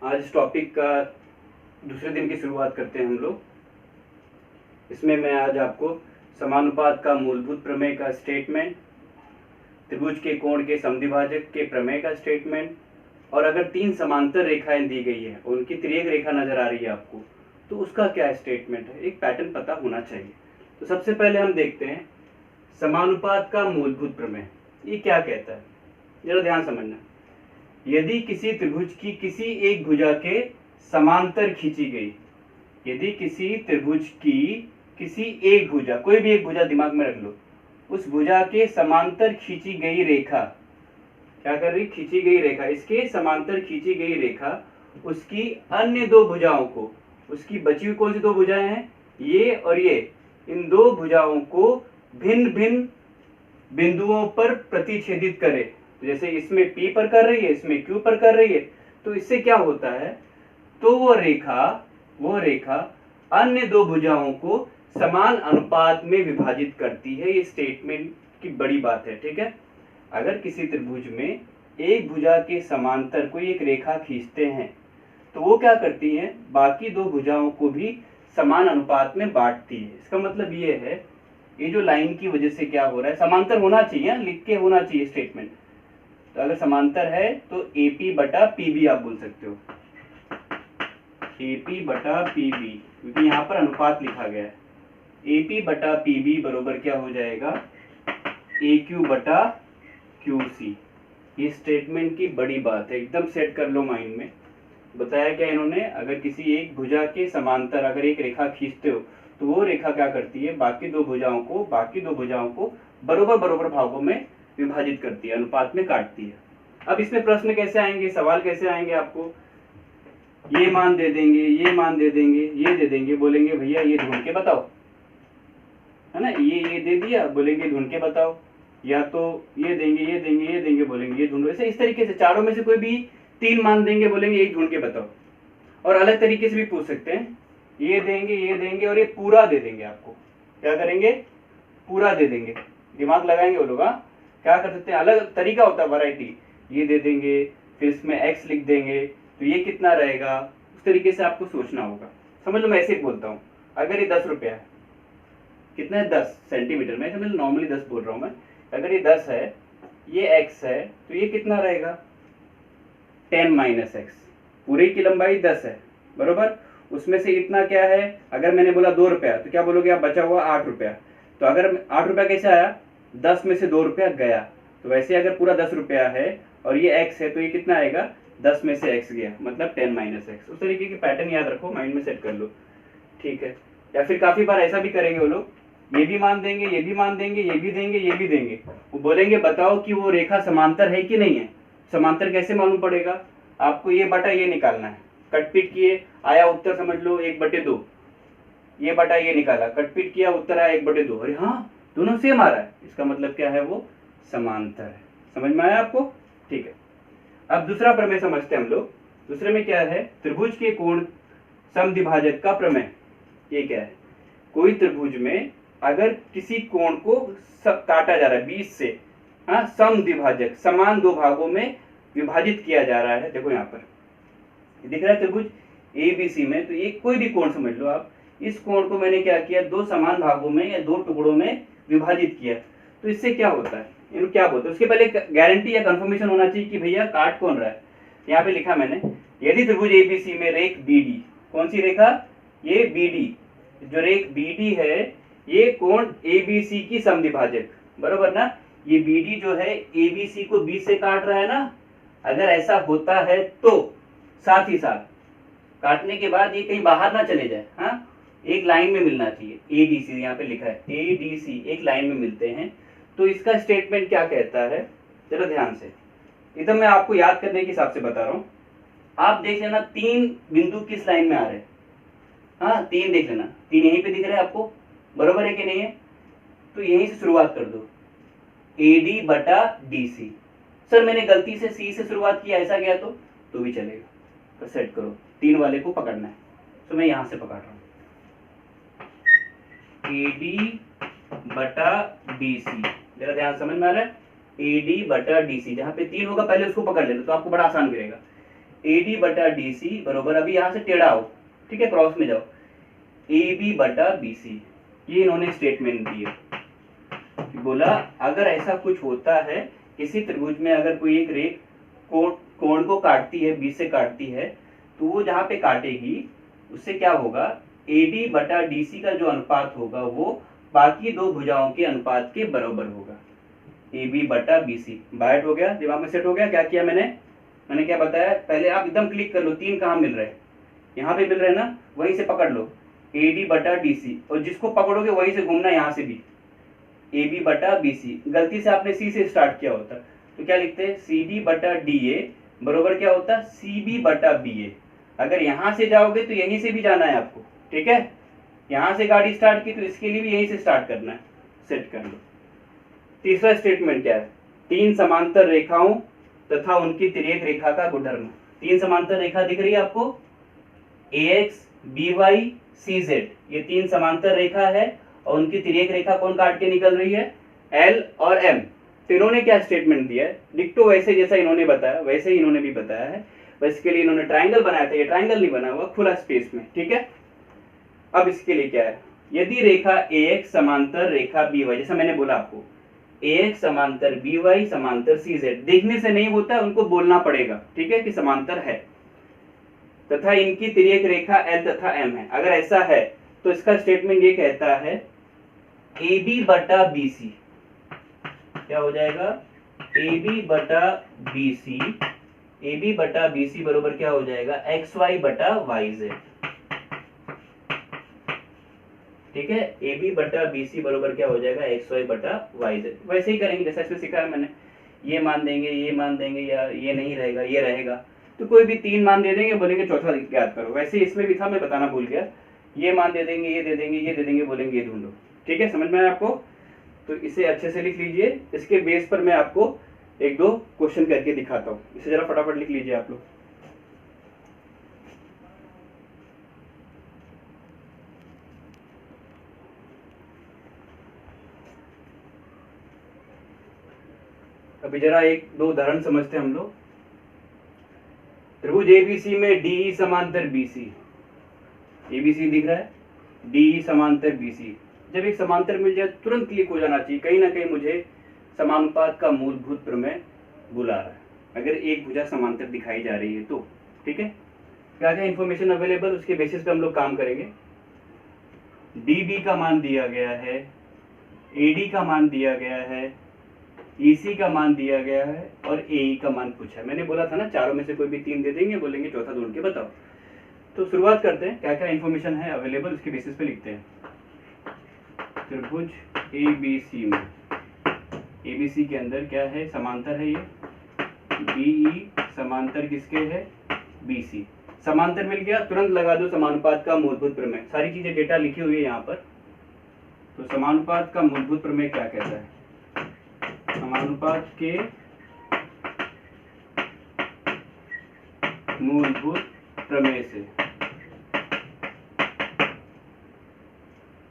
आज इस टॉपिक का दूसरे दिन की शुरुआत करते हैं हम लोग। इसमें मैं आज आपको समानुपात का मूलभूत प्रमेय का स्टेटमेंट, त्रिभुज के कोण के समद्विभाजक के प्रमेय का स्टेटमेंट, और अगर तीन समांतर रेखाएं दी गई है, उनकी तिर्यक रेखा नजर आ रही है आपको, तो उसका क्या स्टेटमेंट है, एक पैटर्न पता होना चाहिए। तो सबसे पहले हम देखते हैं समानुपात का मूलभूत प्रमेय ये क्या कहता है। जरा ध्यान समझना। यदि किसी त्रिभुज की किसी एक भुजा के समांतर खींची गई, यदि किसी त्रिभुज की किसी एक भुजा, कोई भी एक भुजा दिमाग में रख लो, उस भुजा के समांतर खींची गई रेखा क्या कर रही, खींची गई रेखा, इसके समांतर खींची गई रेखा उसकी अन्य दो भुजाओं को, उसकी बची हुई कौन सी दो भुजाएं हैं, ये और ये, इन दो भुजाओं को भिन्न भिन्न बिंदुओं पर प्रतिच्छेदित करे। तो जैसे इसमें P पर कर रही है, इसमें Q पर कर रही है, तो इससे क्या होता है, तो वो रेखा अन्य दो भुजाओं को समान अनुपात में विभाजित करती है। ये स्टेटमेंट की बड़ी बात है, ठीक है। अगर किसी त्रिभुज में एक भुजा के समांतर कोई एक रेखा खींचते हैं, तो वो क्या करती है, बाकी दो भुजाओं को भी समान अनुपात में बांटती है। इसका मतलब ये है, ये जो लाइन की वजह से क्या हो रहा है, समांतर होना चाहिए, लिख के होना चाहिए स्टेटमेंट। तो अगर समांतर है तो AP बटा PB आप बोल सकते हो, AP बटा PB, क्योंकि यहाँ पर अनुपात लिखा गया है। AP बटा PB बरोबर क्या हो जाएगा, AQ बटा QC। ये स्टेटमेंट की बड़ी बात है, एकदम सेट कर लो माइंड में। बताया क्या इन्होंने, अगर किसी एक भुजा के समांतर अगर एक रेखा खींचते हो, तो वो रेखा क्या करती है, बाकी दो भुजाओं को बरोबर भागों में विभाजित करती है, अनुपात में काटती है। अब इसमें प्रश्न कैसे आएंगे, सवाल कैसे आएंगे आपको, ये मान दे देंगे, ये मान दे देंगे, ये दे देंगे, बोलेंगे भैया ये ढूंढ के बताओ, है ना, ये दे दिया, बोलेंगे ढूंढ के बताओ, या तो ये देंगे, बोलेंगे ये ढूंढो। ऐसे इस तरीके से चारों में से कोई भी तीन मान देंगे, बोलेंगे एक ढूंढ के बताओ। और अलग तरीके से भी पूछ सकते हैं, ये देंगे और ये पूरा दे देंगे। आपको क्या करेंगे, पूरा दे देंगे, दिमाग लगाएंगे वो लोग। क्या कर सकते हैं, अलग तरीका होता है, वैरायटी। ये दे देंगे, फिर इसमें x लिख देंगे, तो ये कितना रहेगा, उस तरीके से आपको सोचना होगा। समझ लो, मैं ऐसे ही बोलता हूँ, अगर ये 10 रुपया है, कितना है 10 सेंटीमीटर में, समझ लो नॉर्मली 10 बोल रहा हूँ मैं। अगर ये 10 है, ये x है, तो ये कितना रहेगा 10 - x। पूरे की लंबाई 10 है, बरोबर। उसमें से इतना क्या है, अगर मैंने बोला 2 रुपया, तो क्या बोलोगे आप, बचा हुआ 8 रुपया। तो अगर 8 रुपया कैसे आया, 10 में से 2 रुपया गया। तो वैसे अगर पूरा 10 रुपया है और ये x है, तो ये कितना आएगा, 10 में से x गया, मतलब 10 - x। उस तरीके की पैटर्न याद रखो, माइंड में सेट कर लो, ठीक है। या फिर काफी बार ऐसा भी करेंगे वो लोग, ये भी मान देंगे, ये भी मान देंगे, ये भी देंगे, ये भी देंगे। वो बोलेंगे बताओ कि वो रेखा समांतर है कि नहीं है। समांतर कैसे मालूम पड़ेगा आपको, ये बटा ये निकालना है, कटपीट किए, आया उत्तर समझ लो 1/2, ये बटा ये निकाला, कटपीट किया, उत्तर आया 1/2। अरे हाँ, दोनों सेम आ रहा है, इसका मतलब क्या है, वो समांतर है। समझ में आया आपको, ठीक है। अब दूसरा प्रमेय समझते हैं हम लोग। दूसरे में क्या है, त्रिभुज के कोण समद्विभाजक का प्रमेय। ये क्या है, कोई त्रिभुज में अगर किसी कोण को काटा जा रहा है 20 से, हाँ, समद्विभाजक, समान दो भागों में विभाजित किया जा रहा है। देखो यहाँ पर दिख रहा है त्रिभुज ABC में, तो ये कोई भी कोण समझ लो आप, इस कोण को मैंने क्या किया, दो समान भागों में या दो टुकड़ों में विभाजित किया। तो इससे क्या होता है, इनको क्या बोलते हैं, उसके पहले गारंटी या कंफर्मेशन होना चाहिए कि भैया काट कौन रहा है। यहाँ पे लिखा मैंने, यदि त्रिभुज ABC में रेख BD, कौन सी रेखा, ये BD, जो रेख BD है, ये कोण ABC की समद्विभाजक, बरोबर ना। ये BD जो है ABC को 20 से काट रहा है ना। अगर ऐसा होता है तो साथ ही साथ काटने के बाद ये कहीं बाहर ना चले जाए, हाँ, एक लाइन में मिलना चाहिए। ADC यहाँ पे लिखा है, ADC एक लाइन में मिलते हैं। तो इसका स्टेटमेंट क्या कहता है, जरा ध्यान से, एकदम मैं आपको याद करने के हिसाब से बता रहा हूँ। आप देख लेना 3 बिंदु किस लाइन में आ रहे हैं, हाँ 3 देख लेना, 3 यहीं पे दिख रहे हैं आपको, बरोबर है कि नहीं है। तो यहीं से शुरुआत कर दो, AD बटा DC। सर मैंने गलती से C से शुरुआत किया, ऐसा गया तो भी चलेगा। तो सेट करो, 3 वाले को पकड़ना है, तो मैं यहां से पकड़ रहा हूं, AD बटा DC। जरा ध्यान, समझ में आ रहा है, AD बटा DC, जहां पे 3 होगा पहले उसको पकड़ लेना, तो आपको बड़ा आसान गिरेगा। AD बटा DC बरोबर, अभी यहाँ से टेढ़ा हो, ठीक है, क्रॉस में जाओ, AB बटा BC। ये इन्होंने स्टेटमेंट दी है, बोला अगर ऐसा कुछ होता है किसी त्रिभुज में, अगर कोई एक रेख कोण को काटती है, बीच से काटती है, तो वो जहाँ पे काटेगी उससे क्या होगा, AD बटा DC का जो अनुपात होगा वो बाकी दो भुजाओं के अनुपात के बराबर होगा, AB बटा BC। बाइट हो गया, दिमाग में सेट हो गया। क्या किया मैंने क्या बताया, पहले आप एकदम क्लिक कर लो, तीन कहाँ मिल रहे हैं, यहाँ पे मिल रहे हैं ना, वहीं से पकड़ लो AD बटा DC, और जिसको पकड़ोगे वहीं से घूमना, यहाँ से भी AB बटा BC। गलती से आपने C से स्टार्ट किया होता तो क्या लिखते हैं, CD बटा DA बरोबर क्या होता, CB बटा BA। अगर यहाँ से जाओगे तो यहीं से भी जाना है आपको, ठीक है, यहाँ से गाड़ी स्टार्ट की तो इसके लिए भी यहीं से स्टार्ट करना है, सेट कर लो। तीसरा स्टेटमेंट क्या है, तीन समांतर रेखाओं तथा उनकी तिर्यक रेखा का गुणधर्म। तीन समांतर रेखा दिख रही है आपको, AX BY CZ, ये तीन समांतर रेखा है और उनकी तिर्यक रेखा कौन काट के निकल रही है, L और M। तो इन्होंने क्या स्टेटमेंट दिया है, डिक्टो वैसे जैसा इन्होंने बताया वैसे ही इन्होंने भी बताया है, बस इसके लिए इन्होंने ट्राइंगल बनाया था, ये ट्राइंगल नहीं बना हुआ, खुला स्पेस में, ठीक है। अब इसके लिए क्या है, यदि रेखा AX समांतर रेखा BY, जैसा मैंने बोला आपको AX समांतर BY समांतर CZ, देखने से नहीं होता, उनको बोलना पड़ेगा, ठीक है, कि समांतर है, तथा इनकी तिर्यक रेखा L तथा M है। अगर ऐसा है तो इसका स्टेटमेंट ये कहता है AB बटा BC क्या हो जाएगा, AB बटा BC, AB बटा BC बरोबर क्या हो जाएगा, XY बटा YZ, ठीक है। AB बटा BC बरोबर क्या हो जाएगा, XY बटा YZ। वैसे ही करेंगे जैसा इसमें सिखाया मैंने, ये मान देंगे, ये मान देंगे, या ये नहीं रहेगा, ये रहेगा, तो कोई भी तीन मान दे देंगे, बोलेंगे चौथा ज्ञात करो। वैसे इसमें भी था, मैं बताना भूल गया, ये मान दे देंगे, ये दे देंगे, ये दे देंगे, बोलेंगे ये ढूंढो, ठीक है, समझ में आया आपको। तो इसे अच्छे से लिख लीजिए, इसके बेस पर मैं आपको एक दो क्वेश्चन करके दिखाता हूँ, इसे जरा फटाफट लिख लीजिए आप लोग। अभी जरा एक दो उदाहरण समझते हैं हम लोग। त्रिभुज ABC में DE समांतर BC, ABC दिख रहा है, DE समांतर BC। जब एक समांतर मिल जाए तुरंत क्लिक हो जाना चाहिए, कहीं ना कहीं मुझे समानुपात का मूलभूत प्रमेय बुला रहा है, अगर एक भुजा समांतर दिखाई जा रही है तो, ठीक है। क्या क्या इन्फॉर्मेशन अवेलेबल, उसके बेसिस पे हम लोग काम करेंगे। DB का मान दिया गया है, AD का मान दिया गया है, EC का मान दिया गया है और AE का मान पूछा है। मैंने बोला था ना, चारों में से कोई भी तीन दे देंगे, बोलेंगे चौथा ढूंढ के बताओ। तो शुरुआत करते हैं, क्या क्या इन्फॉर्मेशन है अवेलेबल उसके बेसिस पे लिखते हैं। त्रिभुज ABC में, ABC के अंदर क्या है, समांतर है ये DE, समांतर किसके है, BC। समांतर मिल गया, तुरंत लगा दो समानुपात का मूलभूत प्रमेय, सारी चीजें डेटा लिखी हुई है यहाँ पर। तो समानुपात का मूलभूत प्रमेय क्या कहता है, समानुपात के मूलभूत प्रमेय से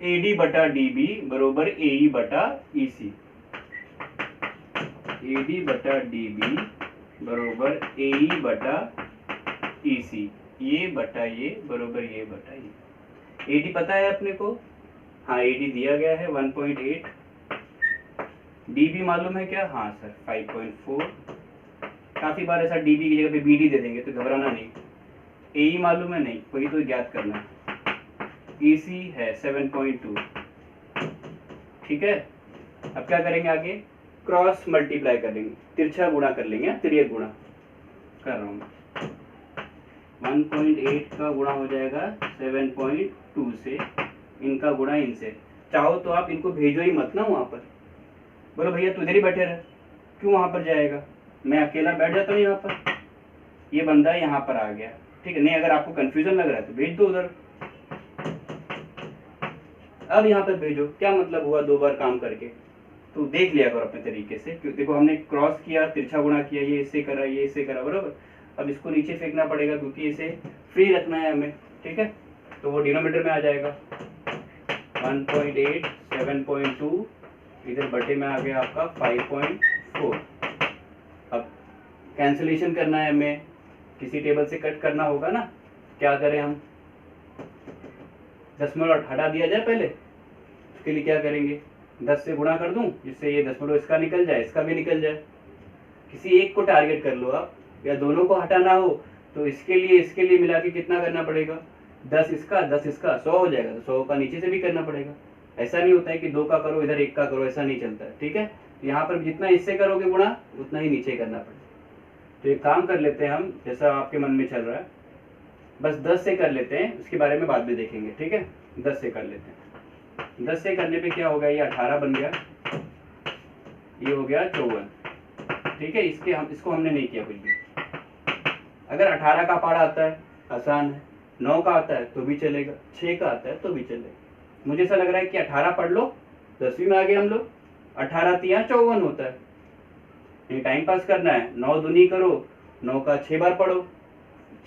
AD बटा DB बरोबर AE बटा EC, AD बटा DB बरोबर AE बटा EC, ये बटा ये बरोबर ये बटा ये। AD पता है अपने को, हाँ AD दिया गया है 1.8, DB मालूम है क्या, हाँ सर 5.4। काफी बार ऐसा DB की जगह पे BD दे देंगे तो घबराना नहीं। AE मालूम है, नहीं, वही तो ज्ञात करना है। EC है 7.2, ठीक है। अब क्या करेंगे आगे, क्रॉस मल्टीप्लाई करेंगे, तिरछा गुणा कर लेंगे, तिर्यक गुणा कर रहा हूँ। 1.8 का गुणा हो जाएगा 7.2 से, इनका गुणा इनसे। चाहो तो आप इनको भेजो ही मत ना वहाँ पर, बोलो भैया तू इधर ही बैठे रह, क्यों वहाँ पर जाएगा, मैं अकेला बैठ जाता हूँ यहाँ पर, ये बंदा यहाँ पर आ गया, ठीक है। नहीं, अगर आपको कंफ्यूजन लग रहा है तो भेज दो उधर। अब यहाँ पर भेजो, क्या मतलब हुआ, दो बार काम करके, तो देख लिया करो अपने तरीके से। क्यों, देखो हमने क्रॉस किया, तिरछा गुणा किया, ये इससे करा, ये इससे करा, बराबर। अब इसको नीचे फेंकना पड़ेगा क्योंकि इसे फ्री रखना है हमें, ठीक है। तो वो डिनोमिनेटर में आ जाएगा 1.8, 7.2, इधर बटे में आ गया आपका 5.4। अब कैंसिलेशन करना है हमें, किसी टेबल से कट करना होगा ना, क्या करें हम, दशमलव हटा दिया जाए पहले, उसके लिए क्या करेंगे, 10 से गुणा कर दूं जिससे ये दशमलव इसका निकल जाए, इसका भी निकल जाए। किसी एक को टारगेट कर लो आप, या दोनों को हटाना हो तो इसके लिए मिला के कितना करना पड़ेगा, 10 इसका 10 इसका 100 हो जाएगा, तो 100 का नीचे से भी करना पड़ेगा। ऐसा नहीं होता है कि 2 का करो इधर 1 का करो, ऐसा नहीं चलता है, ठीक है। यहाँ पर जितना इससे करोगे गुणा उतना ही नीचे करना पड़ेगा। तो एक काम कर लेते हैं हम, जैसा आपके मन में चल रहा है, बस 10 से कर लेते हैं, उसके बारे में बाद में देखेंगे, ठीक है। 10 से कर लेते हैं। 10 से करने पे क्या होगा, ये 18 बन गया, ये हो गया 54, ठीक है। इसको हमने नहीं किया कुछ भी। अगर 18 का पारा आता है आसान है, 9 का आता है तो भी चलेगा, 6 का आता है तो भी चलेगा। मुझे ऐसा लग रहा है कि 18 पढ़ लो, 10वीं में आ गए हम लोग। 18 तिया 54 होता है, ये टाइम पास करना है। 9 दूनी करो, 9 का 6 बार पढ़ो,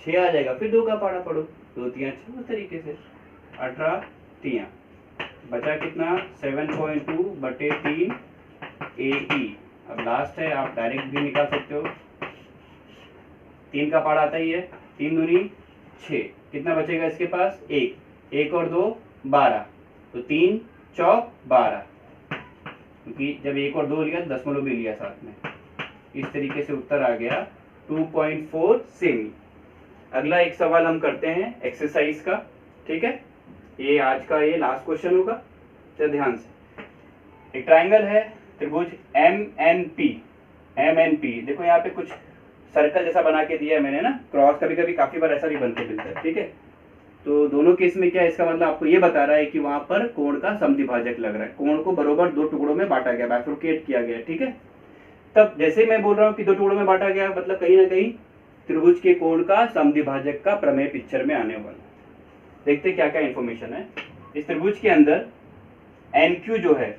6 आ जाएगा, फिर 2 का पारा पढ़ो, 2 तिया 6, उस तरीके से 18 तिया बचा कितना, 7.2/3 AE। अब लास्ट है, आप डायरेक्ट भी निकाल सकते हो, 3 का पारा आता ही है, 3 दूनी 6, कितना बचेगा इसके पास, 1 और 2 12, तो 3 चौक 12, क्योंकि जब 1 और 2 लिया तो दशमलव भी लिया साथ में। इस तरीके से उत्तर आ गया 2.4 सेमी। अगला एक सवाल हम करते हैं एक्सरसाइज का, ठीक है। ये आज का ये लास्ट क्वेश्चन होगा, चलो ध्यान से। एक ट्राइंगल है, त्रिभुज MNP। देखो यहाँ पे कुछ सर्कल जैसा बना के दिया है मैंने ना, क्रॉस, कभी कभी काफी बार ऐसा भी बन के मिलता है, ठीक है। तो दोनों केस में क्या है, इसका मतलब आपको ये बता रहा है कि वहां पर कोण का समद्विभाजक लग रहा है, कोण को बरोबर 2 टुकड़ों में बांटा गया, बाइफरकेट किया गया, ठीक है। तब जैसे मैं बोल रहा हूँ कि 2 टुकड़ों में बांटा गया, मतलब कहीं ना कहीं त्रिभुज के कोण का समद्विभाजक का प्रमेय पिक्चर में आने वाला। देखते क्या क्या इंफॉर्मेशन है इस त्रिभुज के अंदर। NQ जो है,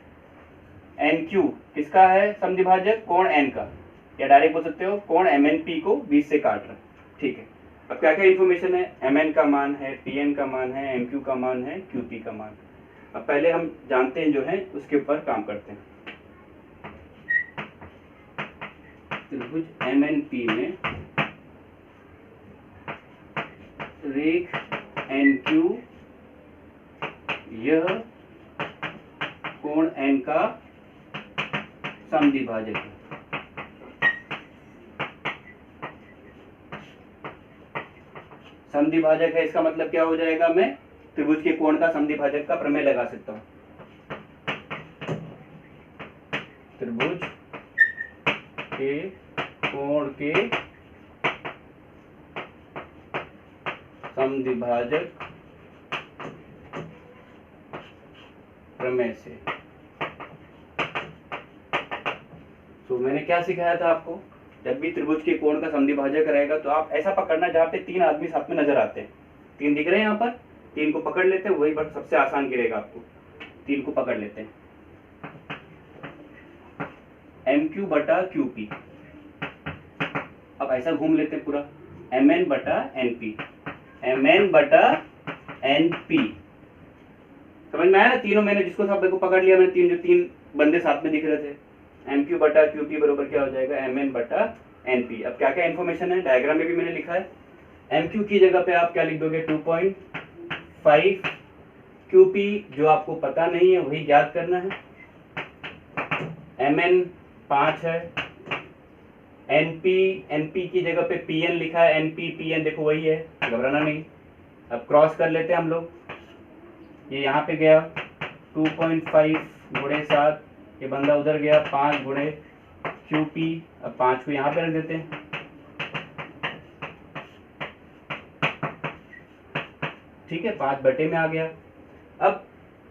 NQ किसका है समद्विभाजक, कोण N का, या डायरेक्ट बोल सकते हो कोण MNP को 20 से काट रहा है, ठीक है। अब क्या क्या इंफॉर्मेशन है, MN का मान है, PN का मान है, MQ का मान है, QP का मान। अब पहले हम जानते हैं जो है उसके ऊपर काम करते हैं। त्रिभुज MNP में रेख NQ, यह कोण N का समद्विभाजक है। समद्विभाजक है, इसका मतलब क्या हो जाएगा, मैं त्रिभुज के कोण का समद्विभाजक का प्रमेय लगा सकता हूं। त्रिभुज के कोण के समद्विभाजक प्रमेय से। तो मैंने क्या सिखाया था आपको, जब भी त्रिभुज के कोण का समद्विभाजक रहेगा तो आप ऐसा पकड़ना जहाँ पे 3 आदमी साथ में नजर आते हैं। 3 दिख रहे हैं यहाँ पर, 3 को पकड़ लेते हैं, वही बात सबसे आसान गिरेगा आपको। 3 को पकड़ लेते हैं, MQ/QP। अब ऐसा घूम लेते हैं पूरा, MN/NP, MN/NP। समझ में आया ना, तीनों मैंने जिसको सब को पकड़ लिया, मैंने 3 बंदे साथ में दिख रहे थे, MQ/QP बराबर क्या हो जाएगा, MN/NP। अब क्या क्या इन्फॉर्मेशन है, डायग्राम में भी मैंने लिखा है। MQ की जगह पे आप क्या लिख दोगे, 2.5, QP जो आपको पता नहीं है वही ज्ञात करना है, MN 5 है, NP की जगह पे PN लिखा है, NP PN देखो वही है, घबराना नहीं। अब क्रॉस कर लेते हैं हम लोग, ये यहाँ पे गया 2.5 × 7, ये बंदा उधर गया 5 × QP। अब 5 को यहाँ पे रख देते हैं, ठीक है, 5 बटे में आ गया। अब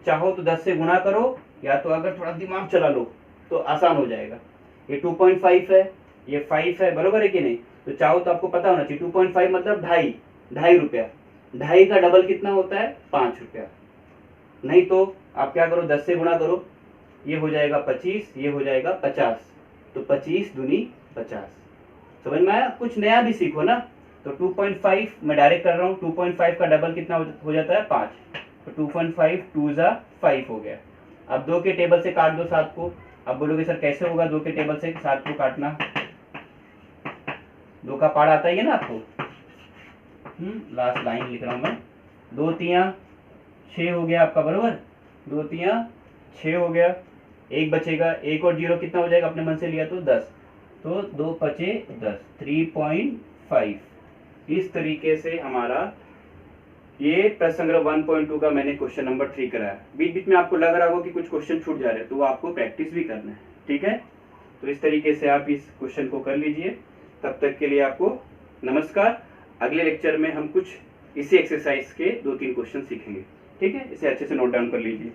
चाहो तो 10 से गुणा करो, या तो अगर थोड़ा दिमाग चला लो तो आसान हो जाएगा। ये 2.5 है, ये 5 है, बरोबर है कि नहीं। तो चाहो तो आपको पता होना चाहिए 2.5 मतलब 2.5 रुपया, 2.5 का डबल कितना होता है, 5 रुपया। नहीं तो आप क्या करो, 10 से गुणा करो, ये हो जाएगा 25, ये हो जाएगा 50, तो 25 दूनी 50। समझ में आया, कुछ नया भी सीखो ना। तो 2.5 मैं डायरेक्ट कर रहा हूँ, 2.5 का डबल कितना हो जाता है, 5, तो 2.5 2 × 5 हो गया। अब 2 के टेबल से काट दो 7 को। अब बोलोगे सर कैसे होगा 2 के टेबल से 7 को काटना, 2 का पारा आता ही है ना आपको, लास्ट लाइन लिख रहा हूँ मैं। 2 तियां 6 हो गया आपका, बरोबर, 2 तियां 6 हो गया, एक बचेगा, एक और 0 कितना हो जाएगा, अपने मन से लिया तो 10, तो 2 पचे 10, 3.5। इस तरीके से हमारा ये प्रश्न संग्रह 1.2 का मैंने क्वेश्चन नंबर 3 कराया। बीच बीच में आपको लग रहा होगा कि कुछ क्वेश्चन छूट जा रहे हैं, तो वो आपको प्रैक्टिस भी करना है, ठीक है। तो इस तरीके से आप इस क्वेश्चन को कर लीजिए। तब तक के लिए आपको नमस्कार। अगले लेक्चर में हम कुछ इसी एक्सरसाइज के 2-3 क्वेश्चन सीखेंगे, ठीक है। इसे अच्छे से नोट डाउन कर लीजिए।